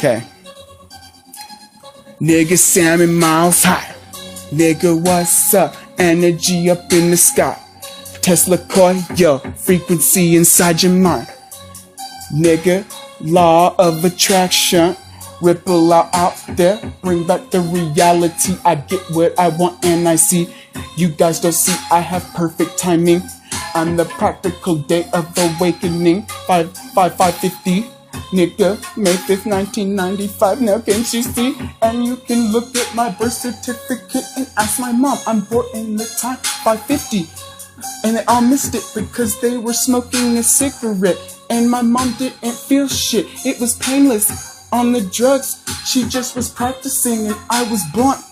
Okay. Nigga salmon miles high. Nigga, what's up? Energy up in the sky. Tesla coil, yo, frequency inside your mind. Nigga, law of attraction. Ripple out there, bring back the reality. I get what I want and I see. You guys don't see, I have perfect timing. I'm the practical day of awakening. 550, nigga, May 5th, 1995. Now can't you see? And you can look at my birth certificate and ask my mom. I'm born in the time 550. And they all missed it because they were smoking a cigarette. And my mom didn't feel shit. It was painless. On the drugs, she just was practicing and I was blunt.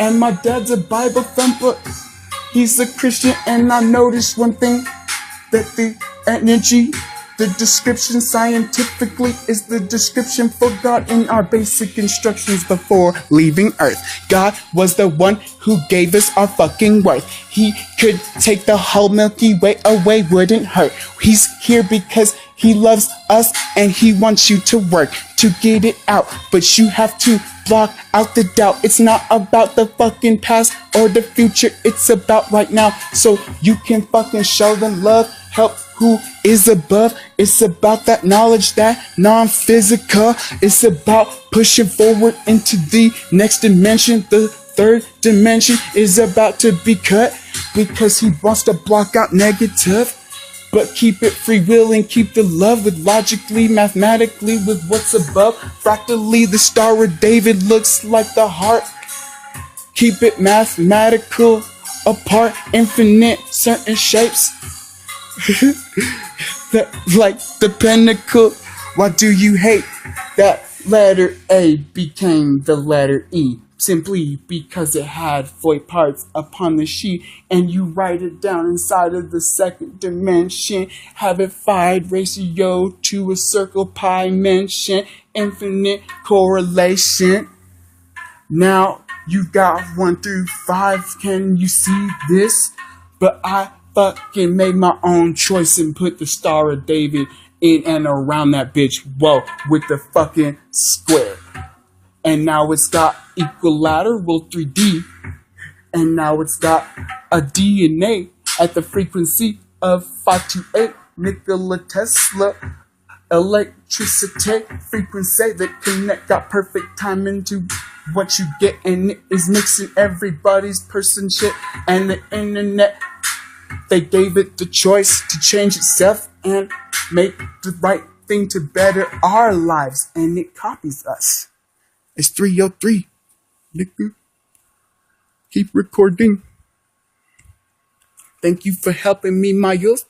And my dad's a Bible thumper. He's a Christian and I noticed one thing. That the energy, the description scientifically is the description for God in our basic instructions before leaving Earth. God was the one who gave us our fucking worth. He could take the whole Milky Way away, wouldn't hurt. He's here because he loves us and he wants you to work to get it out. But you have to block out the doubt. It's not about the fucking past or the future. It's about right now. So you can fucking show them love, help who is above. It's about that knowledge, that non-physical. It's about pushing forward into the next dimension. The third dimension is about to be cut because he wants to block out negative. But keep it free will and keep the love with logically, mathematically with what's above. Fractally, the Star of David looks like the heart. Keep it mathematical, apart, infinite, certain shapes. Like the pinnacle. Why do you hate that letter A became the letter E? Simply because it had 4 parts upon the sheet, and you write it down inside of the second dimension. Have it 5 ratio to a circle pi mention, infinite correlation. Now you got 1 through 5. Can you see this? But I fucking made my own choice and put the Star of David in and around that bitch. Whoa, with the fucking square. And now it's got equilateral 3D. And now it's got a DNA at the frequency of 528 Nikola Tesla. Electricity frequency that connect, got perfect timing to what you get. And it is mixing everybody's person shit and the internet. They gave it the choice to change itself and make the right thing to better our lives. And it copies us. It's 303. Nigga. Keep recording. Thank you for helping me, my youth.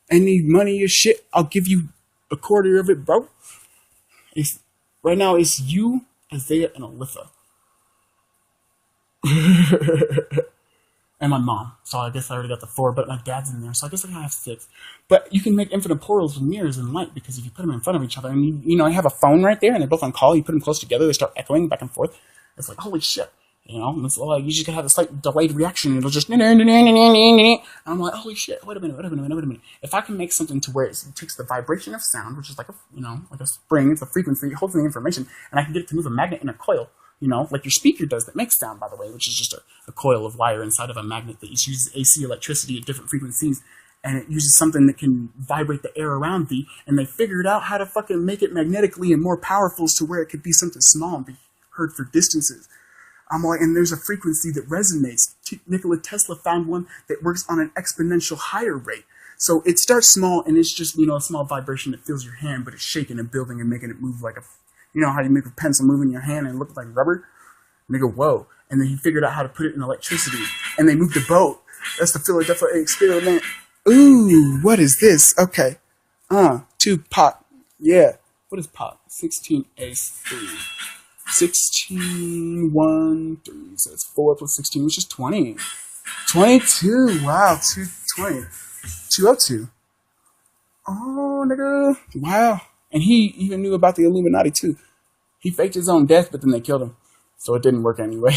I need money or shit. I'll give you a quarter of it, bro. Right now, it's you, Isaiah, and Alyssa. And my mom. So I guess I already got the 4, but my dad's in there. So I guess I can have 6. But you can make infinite portals with mirrors and light, because if you put them in front of each other, and you have a phone right there, and they're both on call, you put them close together, they start echoing back and forth. It's like, holy shit. It's like, you just gotta have a slight delayed reaction. It'll just, and I'm like, holy shit, wait a minute. If I can make something to where it takes the vibration of sound, which is like like a spring, it's a frequency, it holds the information, and I can get it to move a magnet in a coil, like your speaker does that makes sound, by the way, which is just a coil of wire inside of a magnet that uses AC electricity at different frequencies, and it uses something that can vibrate the air around thee, and they figured out how to fucking make it magnetically and more powerful to where it could be something small and be heard for distances. I'm like, and there's a frequency that resonates. Nikola Tesla found one that works on an exponential higher rate. So it starts small, and it's just, a small vibration that fills your hand, but it's shaking and building and making it move like how you make a pencil move in your hand and it looks like rubber? And they go, whoa. And then he figured out how to put it in electricity. And they moved the boat. That's the Philadelphia experiment. Ooh, what is this? Okay. 2 pot. Yeah. What is pot? 16 ace 3. 16, 1, 3. So it's 4 plus 16, which is 20. 22. Wow. 220. 202. Oh, nigga. Wow. And he even knew about the Illuminati, too. He faked his own death, but then they killed him. So it didn't work anyway.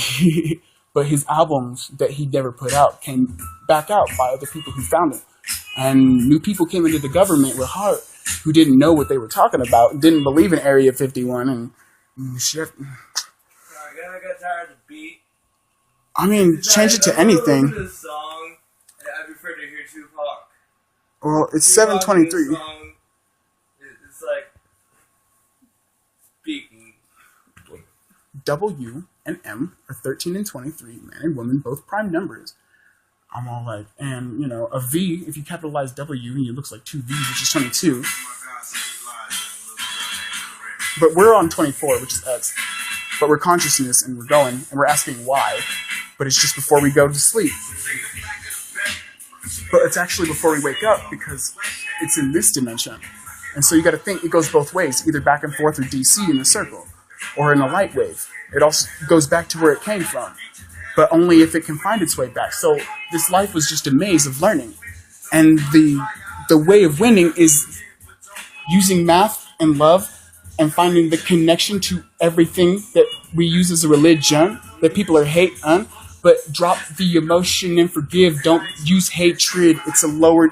But his albums that he never put out came back out by other people who found it. And new people came into the government with heart who didn't know what they were talking about, didn't believe in Area 51 and shit. I got tired of the beat. I mean, change it to anything. This song, I prefer to hear Tupac. Well, it's 7:23. It's like speaking. W and M are 13 and 23, man and woman, both prime numbers. I'm all like, and, you know, a V, if you capitalize W, and it looks like two V's, which is 22. But we're on 24, which is X. But we're consciousness, and we're going, and we're asking why. But it's just before we go to sleep. But it's actually before we wake up, because it's in this dimension. And so you got to think, it goes both ways, either back and forth or DC in a circle, or in a light wave. It also goes back to where it came from, but only if it can find its way back. So this life was just a maze of learning. And the way of winning is using math and love and finding the connection to everything that we use as a religion, that people are hate on, but drop the emotion and forgive. Don't use hatred. It's a lower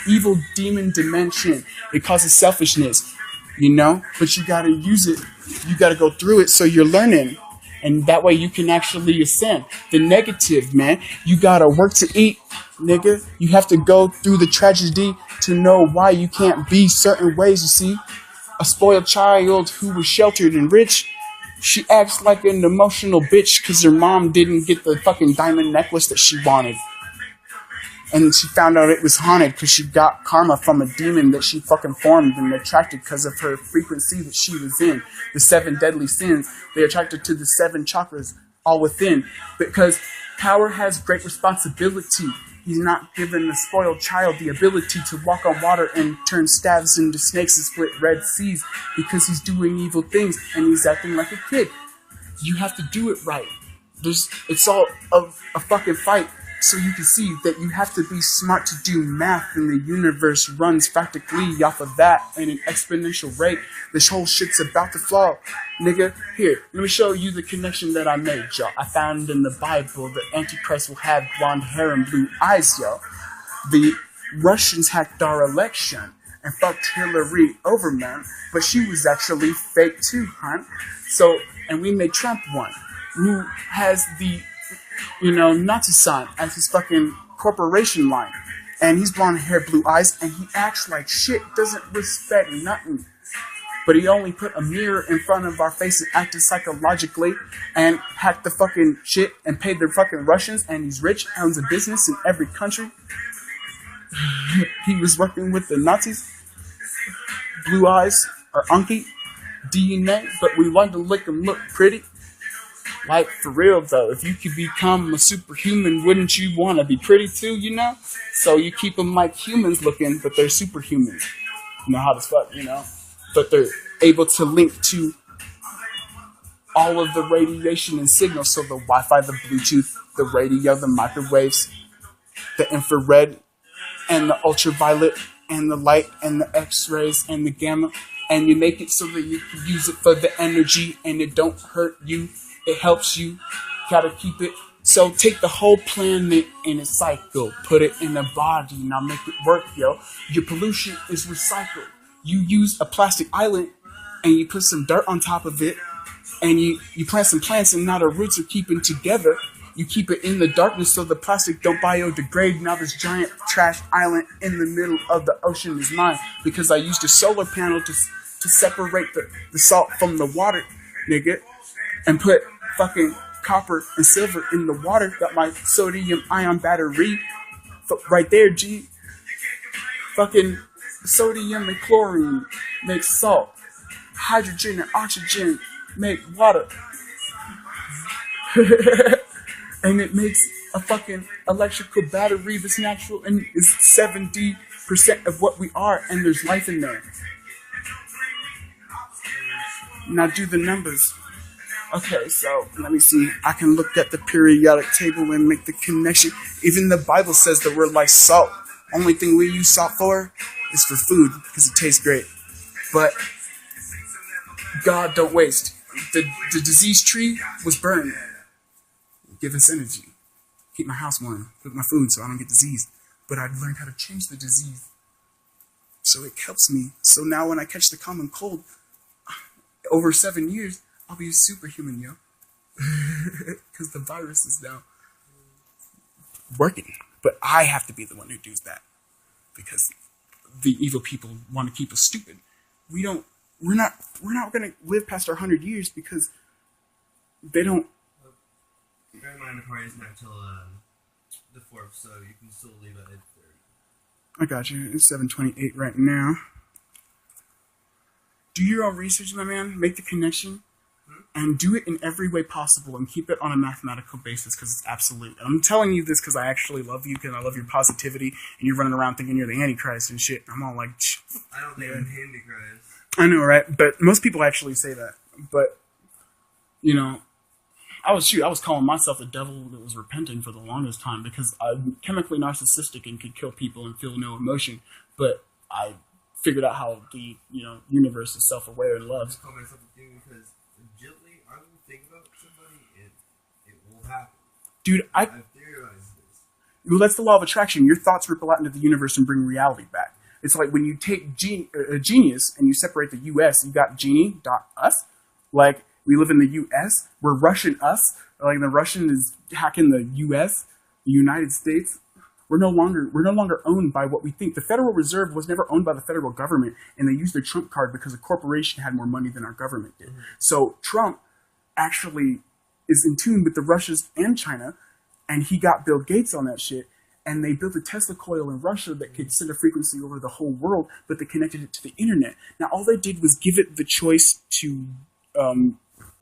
evil demon dimension. It causes selfishness, you know? But you gotta use it. You gotta go through it so you're learning. And that way you can actually ascend. The negative, man, you gotta work to eat, nigga. You have to go through the tragedy to know why you can't be certain ways, you see. A spoiled child who was sheltered and rich, she acts like an emotional bitch because her mom didn't get the fucking diamond necklace that she wanted. And she found out it was haunted because she got karma from a demon that she fucking formed and attracted because of her frequency that she was in. The 7 deadly sins, they attracted to the 7 chakras all within. Because power has great responsibility. He's not given a spoiled child the ability to walk on water and turn staves into snakes and split red seas because he's doing evil things and he's acting like a kid. You have to do it right. It's all a fucking fight. So you can see that you have to be smart to do math, and the universe runs practically off of that in an exponential rate. This whole shit's about to fall. Nigga, here, let me show you the connection that I made, y'all. I found in the Bible that Antichrist will have blonde hair and blue eyes, yo. The Russians hacked our election and fucked Hillary over, man. But she was actually fake too, huh? So, and we made Trump one, who has the Nazi sign as his fucking corporation line. And he's blonde hair, blue eyes, and he acts like shit, doesn't respect nothing. But he only put a mirror in front of our face and acted psychologically and hacked the fucking shit and paid the fucking Russians, and he's rich, owns a business in every country. He was working with the Nazis. Blue eyes are unky, DNA, but we wanted to make him look pretty. Like, for real, though, if you could become a superhuman, wouldn't you want to be pretty, too, you know? So you keep them like humans looking, but they're superhumans. You know how this fuck, you know? But they're able to link to all of the radiation and signals. So the Wi-Fi, the Bluetooth, the radio, the microwaves, the infrared, and the ultraviolet, and the light, and the X-rays, and the gamma. And you make it so that you can use it for the energy, and it don't hurt you. It helps you. Gotta keep it. So take the whole planet in a cycle. Put it in a body. Now make it work, yo. Your pollution is recycled. You use a plastic island and you put some dirt on top of it. And you plant some plants and now the roots are keeping together. You keep it in the darkness so the plastic don't biodegrade. Now this giant trash island in the middle of the ocean is mine. Because I used a solar panel to separate the salt from the water, nigga. And put fucking copper and silver in the water. Got my sodium ion battery right there, G. Fucking sodium and chlorine make salt. Hydrogen and oxygen make water. And it makes a fucking electrical battery that's natural and is 70% of what we are, and there's life in there. Now do the numbers. Okay, so let me see. I can look at the periodic table and make the connection. Even the Bible says that we're like salt. Only thing we use salt for is for food because it tastes great. But God don't waste. The disease tree was burned. Give us energy. Keep my house warm. Cook my food so I don't get disease. But I learned how to change the disease So it helps me. So now when I catch the common cold, over 7 years, I'll be a superhuman, yo. Because the virus is now working. But I have to be the one who does that. Because the evil people want to keep us stupid. We're not going to live past our 100 years because they don't. Bear in mind the party's not until the 4th, so you can still leave at 8:30. I got you. It's 7:28 right now. Do your own research, my man. Make the connection. And do it in every way possible and keep it on a mathematical basis because it's absolute. And I'm telling you this because I actually love you because I love your positivity and you're running around thinking you're the Antichrist and shit. I'm all like, I don't think I'm Antichrist. I know, right? But most people actually say that. But, you know, I was calling myself the devil that was repenting for the longest time because I'm chemically narcissistic and could kill people and feel no emotion. But I figured out how the universe is self-aware and loves. I call myself a thing because gently I will think about somebody and it will happen. Dude, I've theorized this. Well, that's the law of attraction. Your thoughts ripple out into the universe and bring reality back. It's like when you take a genius and you separate the U.S., you got genie.us. Like, we live in the U.S., we're Russian us. Like, the Russian is hacking the U.S., the United States. We're no longer owned by what we think. The Federal Reserve was never owned by the federal government, and they used their Trump card because a corporation had more money than our government did. Mm-hmm. So Trump actually is in tune with the Russias and China, and he got Bill Gates on that shit, and they built a Tesla coil in Russia that could send a frequency over the whole world, but they connected it to the internet. Now, all they did was give it the choice to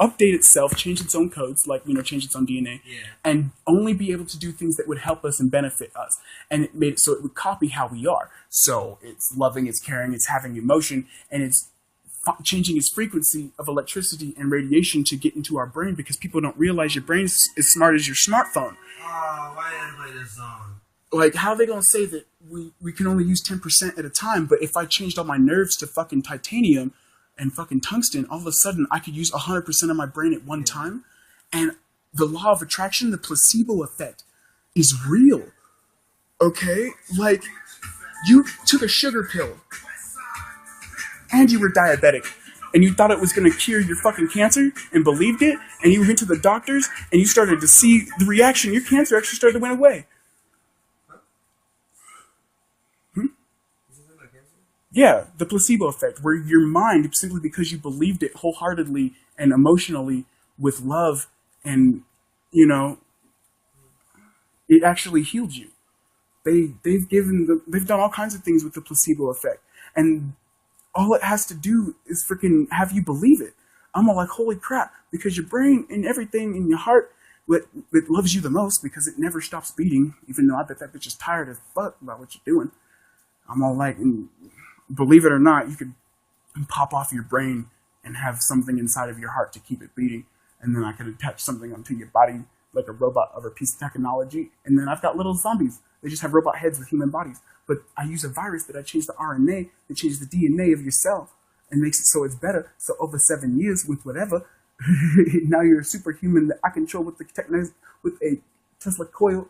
update itself, change its own codes, like, change its own DNA, and only be able to do things that would help us and benefit us. And it made it so it would copy how we are. So it's loving, it's caring, it's having emotion, and it's changing its frequency of electricity and radiation to get into our brain because people don't realize your brain is as smart as your smartphone. Oh, why did I play this song? Like, how are they going to say that we can only use 10% at a time, but if I changed all my nerves to fucking titanium and fucking tungsten, all of a sudden I could use 100% of my brain at one time? And the law of attraction, the placebo effect, is real. Okay? Like, you took a sugar pill and you were diabetic and you thought it was going to cure your fucking cancer and believed it, and you went to the doctors and you started to see the reaction. Your cancer actually started to went away. Yeah, the placebo effect, where your mind, simply because you believed it wholeheartedly and emotionally with love and, it actually healed you. They've done all kinds of things with the placebo effect. And all it has to do is freaking have you believe it. I'm all like, holy crap, because your brain and everything in your heart, it loves you the most because it never stops beating, even though I bet that bitch is tired as fuck about what you're doing. I'm all like, believe it or not, you could pop off your brain and have something inside of your heart to keep it beating. And then I could attach something onto your body like a robot or a piece of technology. And then I've got little zombies. They just have robot heads with human bodies. But I use a virus that I change the RNA, that changes the DNA of your cell and makes it so it's better. So over 7 years with whatever, now you're a superhuman that I control with with a Tesla coil.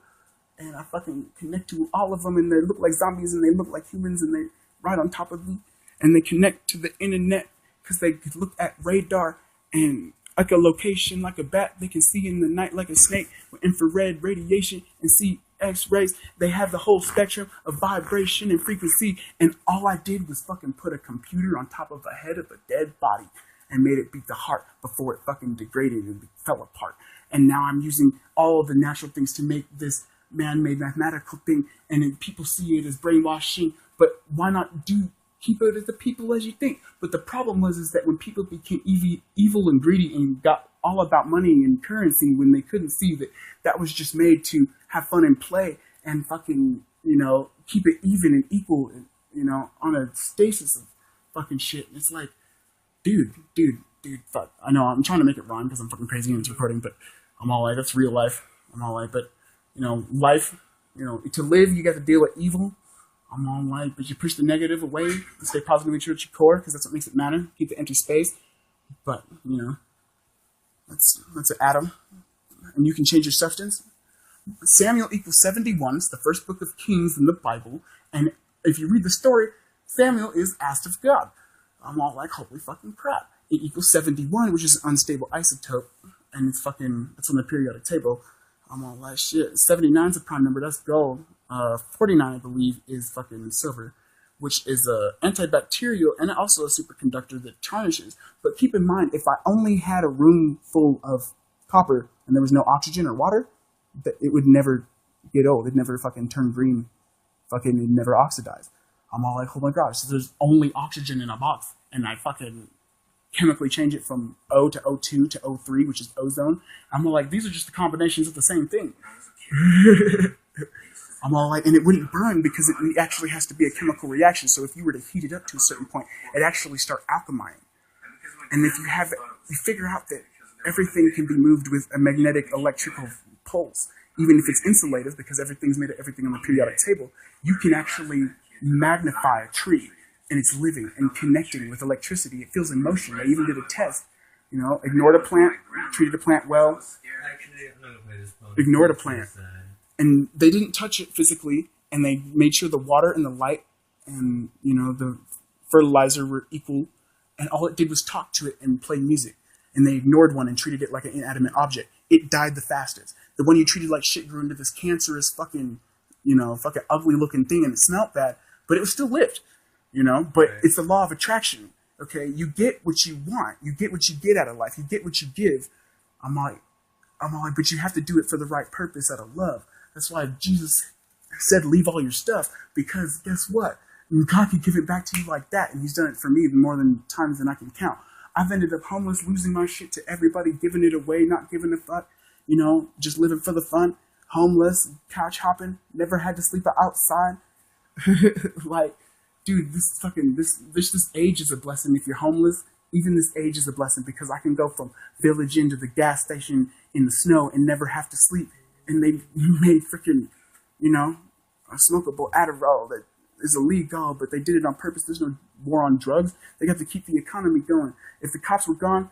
And I fucking connect to all of them, and they look like zombies and they look like humans, and they right on top of me, and they connect to the internet because they could look at radar and like a location, like a bat. They can see in the night like a snake with infrared radiation and see X-rays. They have the whole spectrum of vibration and frequency, and all I did was fucking put a computer on top of the head of a dead body and made it beat the heart before it fucking degraded and fell apart. And now I'm using all of the natural things to make this man-made mathematical thing, and then people see it as brainwashing. But why not keep it as the people as you think? But the problem is that when people became evil and greedy and got all about money and currency, when they couldn't see that was just made to have fun and play and fucking, keep it even and equal, on a stasis of fucking shit. It's like, dude, fuck. I know I'm trying to make it rhyme because I'm fucking crazy and it's recording, but I'm all like, that's real life. I'm all like, but, life, to live, you got to deal with evil. I'm all like, but you push the negative away and stay positive and true at your core because that's what makes it matter. Keep the empty space. But, that's an atom. And you can change your substance. Samuel equals 71. It's the first book of Kings in the Bible. And if you read the story, Samuel is asked of God. I'm all like, holy fucking crap. It equals 71, which is an unstable isotope, and it's fucking, it's on the periodic table. I'm all like, shit, 79 is a prime number, that's gold. 49, I believe, is fucking silver, which is antibacterial and also a superconductor that tarnishes. But keep in mind, if I only had a room full of copper and there was no oxygen or water, that it would never get old. It'd never fucking turn green. Fucking, it'd never oxidize. I'm all like, oh my gosh, so there's only oxygen in a box, and I fucking chemically change it from O to O2 to O3, which is ozone. I'm all like, these are just the combinations of the same thing. I'm all like, and it wouldn't burn because it actually has to be a chemical reaction. So if you were to heat it up to a certain point, it actually start alchemizing. And if you have, you figure out that everything can be moved with a magnetic electrical pulse, even if it's insulative, because everything's made of everything on the periodic table, you can actually magnify a tree, and it's living and connecting with electricity. It feels in motion. They even did a test. You know, ignored a plant, treated a plant well, ignored a plant. And they didn't touch it physically, and they made sure the water and the light and, you know, the fertilizer were equal, and all it did was talk to it and play music. And they ignored one and treated it like an inanimate object. It died the fastest. The one you treated like shit grew into this cancerous fucking, you know, fucking ugly looking thing, and it smelled bad, but it was still lived, you know? But it's the law of attraction, okay? You get what you want. You get what you get out of life. You get what you give. I'm like, but you have to do it for the right purpose out of love. That's why Jesus said, leave all your stuff, because guess what? God can give it back to you like that, and he's done it for me more than times than I can count. I've ended up homeless, losing my shit to everybody, giving it away, not giving a fuck, you know, just living for the fun, homeless, couch hopping, never had to sleep outside. Like, dude, this age is a blessing. If you're homeless, even this age is a blessing, because I can go from Village Inn to the gas station in the snow and never have to sleep. And they made freaking, you know, a smokable Adderall that is illegal, but they did it on purpose. There's no war on drugs. They got to keep the economy going. If the cops were gone,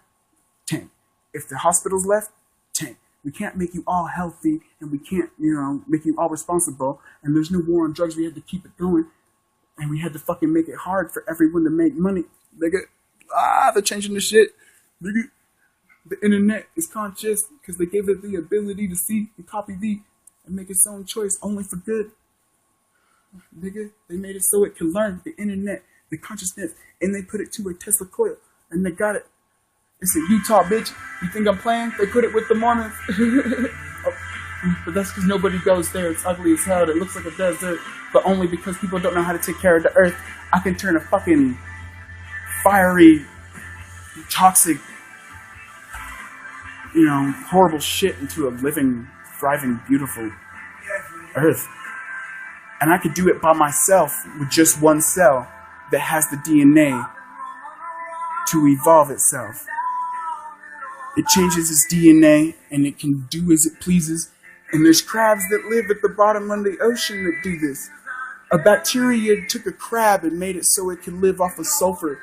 tank. If the hospitals left, tank. We can't make you all healthy, and we can't, you know, make you all responsible, and there's no war on drugs. We had to keep it going, and we had to fucking make it hard for everyone to make money. They're changing the shit. Nigga. The internet is conscious because they gave it the ability to see and copy thee and make its own choice only for good. Nigga, they made it so it can learn the internet, the consciousness, and they put it to a Tesla coil, and they got it. It's in Utah, bitch. You think I'm playing? They put it with the Mormons. But that's because nobody goes there. It's ugly as hell. It looks like a desert, but only because people don't know how to take care of the earth. I can turn a fucking fiery, toxic, you know, horrible shit into a living, thriving, beautiful earth. And I could do it by myself with just one cell that has the DNA to evolve itself. It changes its DNA and it can do as it pleases. And there's crabs that live at the bottom of the ocean that do this. A bacteria took a crab and made it so it can live off of sulfur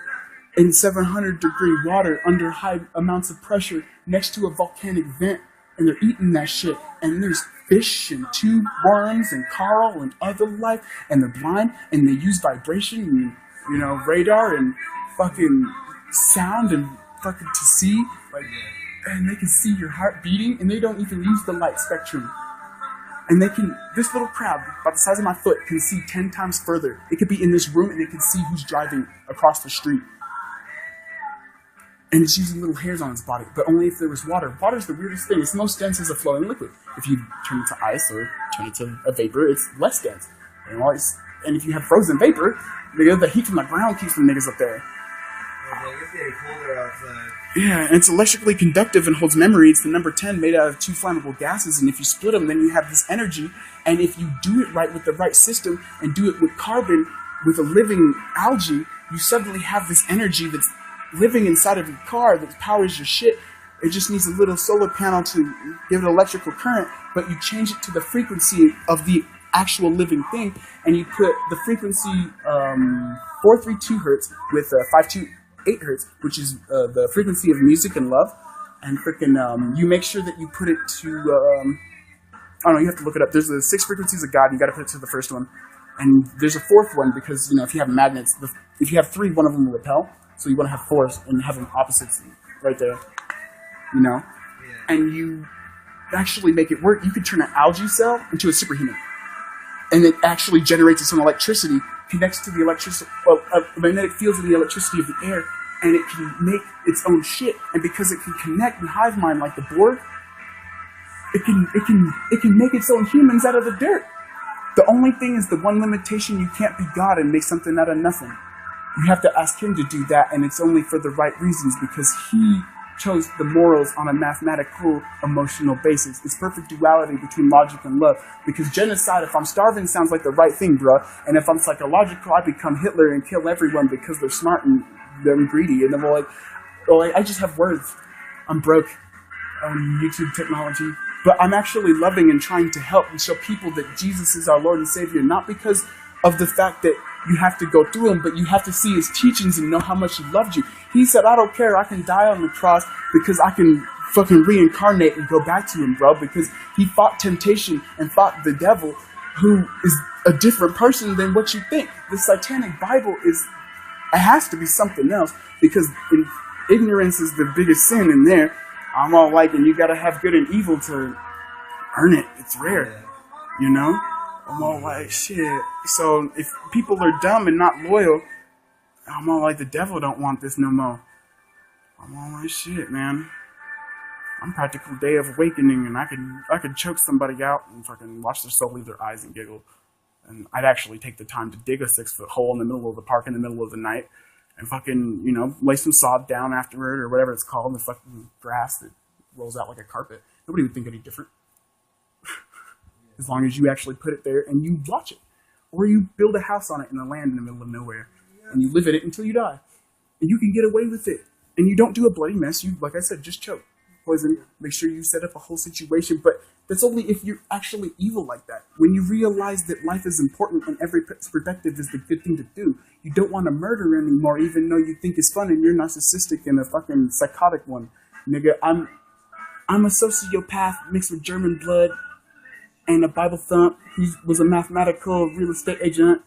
in 700-degree water under high amounts of pressure next to a volcanic vent, and they're eating that shit. And there's fish and tube worms and coral and other life, and they're blind, and they use vibration and, you know, radar and fucking sound and fucking to see, like, and they can see your heart beating, and they don't even use the light spectrum. And they can, this little crab, about the size of my foot, can see 10 times further. It could be in this room, and it can see who's driving across the street. And it's using little hairs on its body, but only if there was water. Water's the weirdest thing. It's the most dense as a flowing liquid. If you turn it to ice or turn it to a vapor, it's less dense. And if you have frozen vapor, the heat from the ground keeps the niggas up there. It's getting colder outside. Yeah, and it's electrically conductive and holds memory. It's the number 10 made out of 2 flammable gases, and if you split them, then you have this energy. And if you do it right with the right system and do it with carbon, with a living algae, you suddenly have this energy that's living inside of your car that powers your shit. It just needs a little solar panel to give it electrical current, but you change it to the frequency of the actual living thing, and you put the frequency 432 hertz with 528 hertz, which is the frequency of music and love, and freaking you make sure that you put it to I don't know, you have to look it up. There's the 6 frequencies of God, and you got to put it to the first one, And there's a fourth one because, if you have magnets, if you have three, one of them will repel. So you want to have four and have them opposites right there, Yeah. And you actually make it work. You could turn an algae cell into a superhuman. And it actually generates its own electricity, connects to the magnetic fields and the electricity of the air, and it can make its own shit. And because it can connect in hive mind like the Borg, it can make its own humans out of the dirt. The only thing is the one limitation: you can't be God and make something out of nothing. You have to ask him to do that, and it's only for the right reasons because he chose the morals on a mathematical, emotional basis. It's perfect duality between logic and love. Because genocide, if I'm starving, sounds like the right thing, bruh. And if I'm psychological, I become Hitler and kill everyone because they're smart and they're greedy. And then I just have words. I'm broke on YouTube technology. But I'm actually loving and trying to help and show people that Jesus is our Lord and Savior, not because of the fact that you have to go through him, but you have to see his teachings and know how much he loved you. He said, I don't care, I can die on the cross because I can fucking reincarnate and go back to him, bro, because he fought temptation and fought the devil, who is a different person than what you think. The Satanic Bible it has to be something else, because ignorance is the biggest sin in there. I'm all like, and you gotta have good and evil to earn it. It's rare, I'm all like, shit. So if people are dumb and not loyal, I'm all like, the devil don't want this no more. I'm all like, shit, man. I'm practical day of awakening, and I could choke somebody out and fucking watch their soul leave their eyes and giggle. And I'd actually take the time to dig a 6-foot hole in the middle of the park in the middle of the night and fucking, lay some sod down afterward or whatever it's called, the fucking grass that rolls out like a carpet. Nobody would think any different. As long as you actually put it there and you watch it. Or you build a house on it in the land in the middle of nowhere. And you live in it until you die. And you can get away with it. And you don't do a bloody mess. You, like I said, just choke. Poison. Make sure you set up a whole situation. But that's only if you're actually evil like that. When you realize that life is important and every perspective is the good thing to do, you don't want to murder anymore, even though you think it's fun and you're narcissistic and a fucking psychotic one. Nigga, I'm a sociopath mixed with German blood and a Bible thump who was a mathematical real estate agent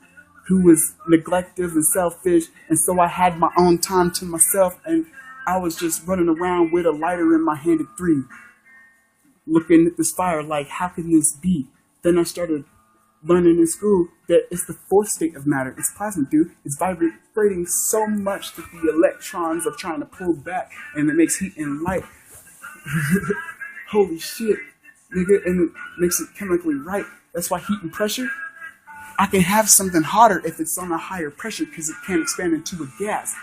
who was neglective and selfish, and so I had my own time to myself, and I was just running around with a lighter in my hand at 3, looking at this fire like, how can this be? Then I started learning in school that it's the fourth state of matter. It's plasma, dude. It's vibrating so much that the electrons are trying to pull back, and it makes heat and light. Holy shit, nigga, and it makes it chemically right. That's why heat and pressure, I can have something hotter if it's on a higher pressure because it can't expand into a gas.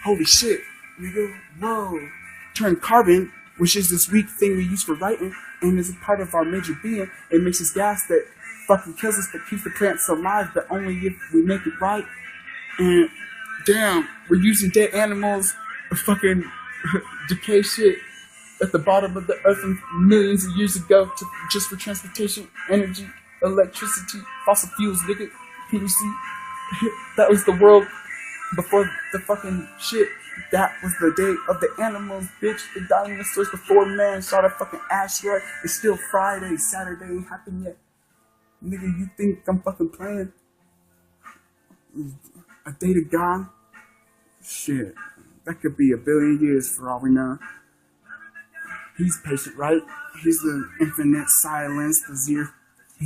Holy shit, nigga, whoa. Turn carbon, which is this weak thing we use for writing, and is a part of our major being. It makes this gas that fucking kills us but keeps the plants alive, but only if we make it right. And damn, we're using dead animals, fucking decay shit at the bottom of the earth millions of years ago just for transportation, energy, electricity, fossil fuels, nigga. Can you see? That was the world before the fucking shit. That was the day of the animals, bitch. The dinosaurs before man shot a fucking asteroid. It's still Friday. Saturday ain't happened yet. Nigga, you think I'm fucking playing? A day to God? Shit. That could be 1 billion years for all we know. He's patient, right? He's the infinite silence, the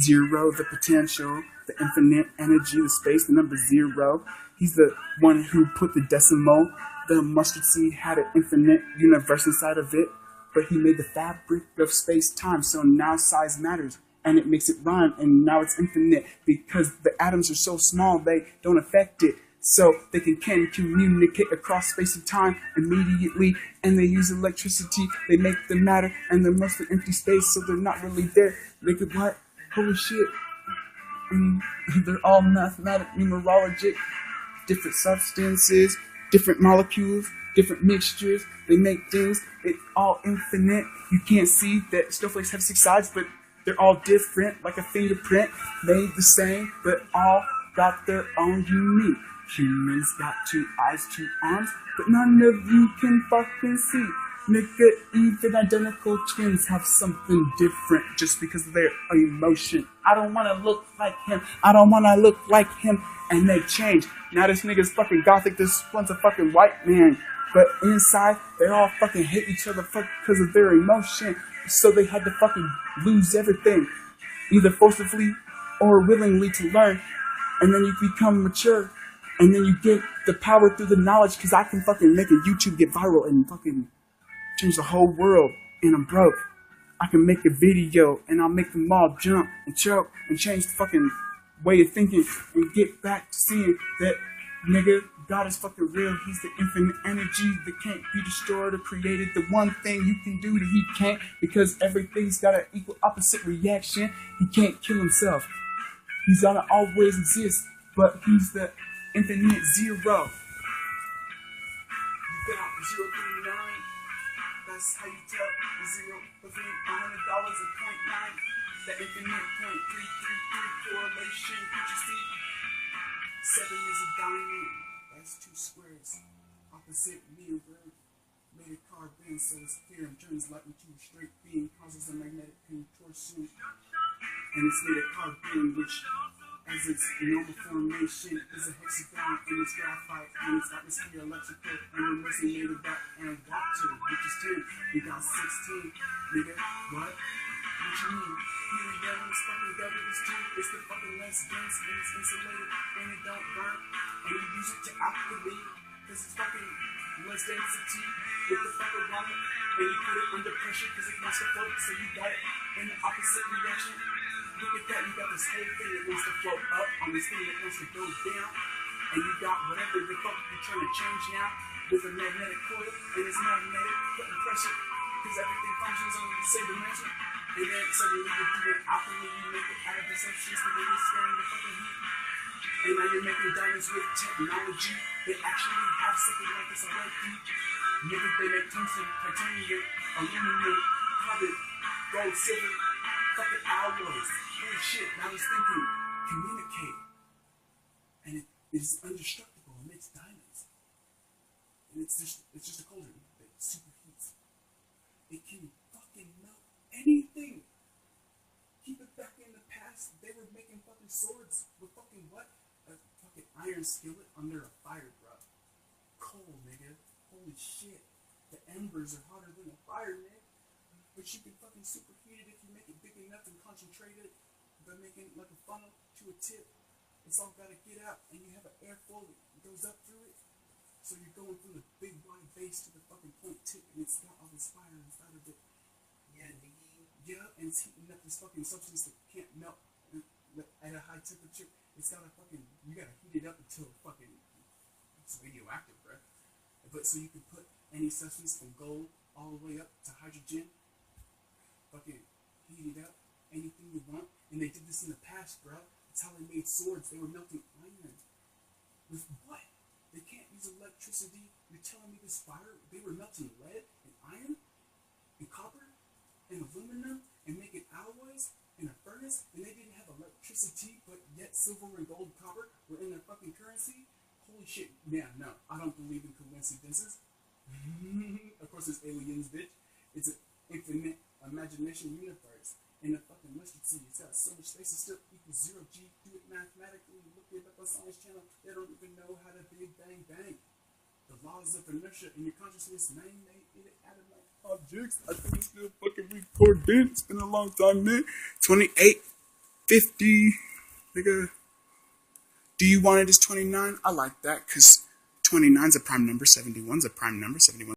zero, the potential, the infinite energy, the space, the number 0. He's the one who put the decimal. The mustard seed had an infinite universe inside of it, but he made the fabric of space-time, so now size matters, and it makes it rhyme, and now it's infinite, because the atoms are so small, they don't affect it. So they can communicate across space and time immediately, and they use electricity. They make the matter, and they're mostly empty space, so they're not really there. Look at what? Holy shit. They're all mathematic, numerologic, different substances, different molecules, different mixtures. They make things. It's all infinite. You can't see that snowflakes have 6 sides, but they're all different, like a fingerprint, made the same, but all got their own unique. Humans got 2 eyes, 2 arms, but none of you can fucking see. Nigga, even identical twins have something different just because of their emotion. I don't wanna look like him. I don't wanna look like him. And they change. Now this nigga's fucking gothic. This one's a fucking white man. But inside, they all fucking hate each other because of their emotion. So they had to fucking lose everything. Either forcibly or willingly to learn. And then you become mature. And then you get the power through the knowledge. Because I can fucking make a YouTube get viral and fucking change the whole world, and I'm broke. I can make a video, and I'll make them all jump and choke and change the fucking way of thinking and get back to seeing that, nigga, God is fucking real. He's the infinite energy that can't be destroyed or created. The one thing you can do that he can't, because everything's got an equal opposite reaction. He can't kill himself. He's gonna always exist, but he's the infinite zero. You got 0.9. That's how you tell the zero between $100 and 0.9. The infinite 0.333 correlation. Could you see? 7 is a diamond. That's 2 squares. Opposite mirror. Made a car bend so its theorem turns light into a straight beam, causes a magnetic contortion. And it's made a car bend, which, as its normal formation, is a hexagon in its graphite and its atmosphere electrical, and we're mostly made of that and water, which is 10. We got 16. Nigga, what? What you mean? Helium is fucking double is 2. It's the fucking less dense and it's insulated and it don't burn. And you use it to activate because it's fucking less density with the fucking water. And you put it under pressure because it wants to float, so you got it in the opposite reaction. Look at that, you got this whole thing that wants to float up on this thing that wants to go down. And you got whatever the fuck you're trying to change now with a magnetic coil. And it's magnetic, putting pressure because everything functions on the same dimension. And then suddenly you're doing alchemy, you make it out of the substance that they withstand the fucking heat. And now you're making diamonds with technology that actually have something like this already. Nigga, they make tungsten, titanium, aluminum, carbon, gold, silver, fucking alloys. Holy shit, now he's thinking, communicate. And it is indestructible, it makes diamonds. And it's just a cauldron that superheats. It can fucking melt anything. Keep it back in the past, they were making fucking swords with fucking what? A fucking iron skillet under a fire, bro. Coal, nigga. Holy shit. The embers are hotter than the fire, man. But you can fucking superheat it if you make it big enough and concentrate it by making it like a funnel to a tip. It's all gotta get out, and you have an airflow that goes up through it. So you're going from the big wide base to the fucking point tip, and it's got all this fire inside of it. Yeah, and it's heating up this fucking substance that can't melt at a high temperature. It's gotta fucking, you gotta heat it up until fucking it's radioactive, bro. But so you can put any substance from gold all the way up to hydrogen. Fucking heat it up, anything you want. And they did this in the past, bro. That's how they made swords. They were melting iron. With what? They can't use electricity. You're telling me this fire? They were melting lead and iron and copper and aluminum and making alloys in a furnace, and they didn't have electricity, but yet silver and gold and copper were in their fucking currency? Holy shit. Yeah, no. I don't believe in coincidences. Of course, it's aliens, bitch. It's an infinite imagination universe. In a fucking mustard seed, it's got so much space, it still equals 0G. Do it mathematically, look it up on Science Channel. They don't even know how to big bang bang. The laws of inertia in your consciousness, man, they get it out of my objects. I think it's still fucking recording. It's been a long time, man. 2850, nigga. Do you want it as 29? I like that, because 29's a prime number, 71's a prime number, 71.